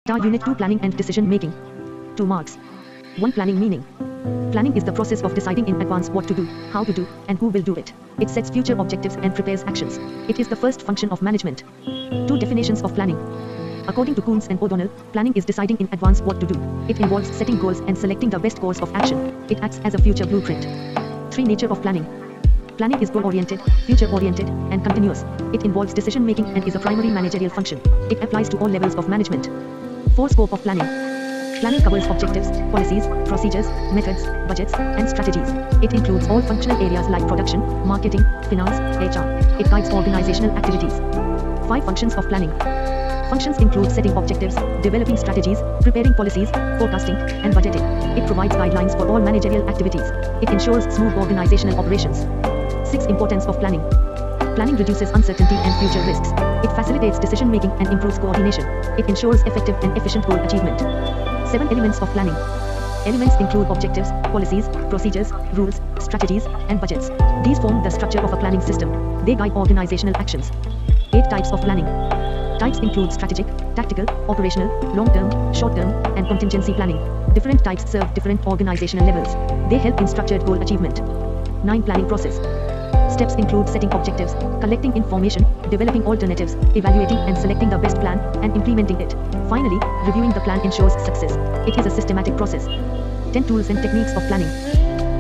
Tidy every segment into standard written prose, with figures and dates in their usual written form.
Unit 2 Planning and Decision Making. 2 marks. 1 Planning meaning. Planning is the process of deciding in advance what to do, how to do, and who will do it. It sets future objectives and prepares actions. It is the first function of management. 2 Definitions of planning. According to Coons and O'Donnell, planning is deciding in advance what to do. It involves setting goals and selecting the best course of action. It acts as a future blueprint. 3 Nature of planning. Planning is goal-oriented, future-oriented, and continuous. It involves decision-making and is a primary managerial function. It applies to all levels of management. 4 Scope of planning. Planning covers objectives, policies, procedures, methods, budgets, and strategies. It includes all functional areas like production, marketing, finance, HR. It guides organizational activities. 5 Functions of planning. Functions include setting objectives, developing strategies, preparing policies, forecasting, and budgeting. It provides guidelines for all managerial activities. It ensures smooth organizational operations. 6 Importance of planning. Planning reduces uncertainty and future risks. It facilitates decision-making and improves coordination. It ensures effective and efficient goal achievement. 7 Elements of planning. Elements include objectives, policies, procedures, rules, strategies, and budgets. These form the structure of a planning system. They guide organizational actions. 8 Types of planning. Types include strategic, tactical, operational, long-term, short-term, and contingency planning. Different types serve different organizational levels. They help in structured goal achievement. 9 Planning process. Steps include setting objectives, collecting information, developing alternatives, evaluating and selecting the best plan, and implementing it. Finally, reviewing the plan ensures success. It is a systematic process. 10 Tools and techniques of planning.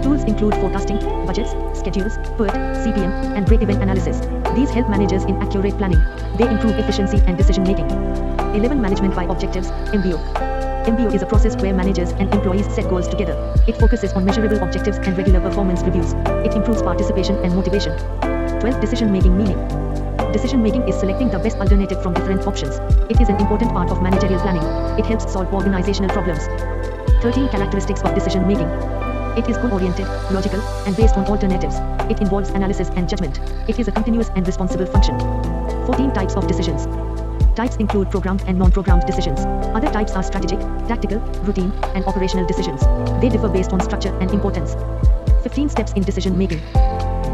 Tools include forecasting, budgets, schedules, PERT, CPM, and break-even analysis. These help managers in accurate planning. They improve efficiency and decision-making. 11 Management by objectives, MBO. MBO is a process where managers and employees set goals together. It focuses on measurable objectives and regular performance reviews. It improves participation and motivation. 12 Decision-making meaning. Decision-making is selecting the best alternative from different options. It is an important part of managerial planning. It helps solve organizational problems. 13 Characteristics of decision-making. It is goal-oriented, logical, and based on alternatives. It involves analysis and judgment. It is a continuous and responsible function. 14 Types of decisions. Types include programmed and non-programmed decisions. Other types are strategic, tactical, routine, and operational decisions. They differ based on structure and importance. 15 Steps in decision-making.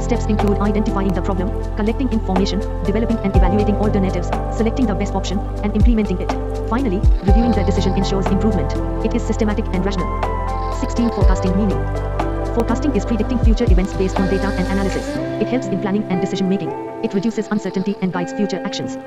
Steps include identifying the problem, collecting information, developing and evaluating alternatives, selecting the best option, and implementing it. Finally, reviewing the decision ensures improvement. It is systematic and rational. 16 Forecasting meaning. Forecasting is predicting future events based on data and analysis. It helps in planning and decision-making. It reduces uncertainty and guides future actions.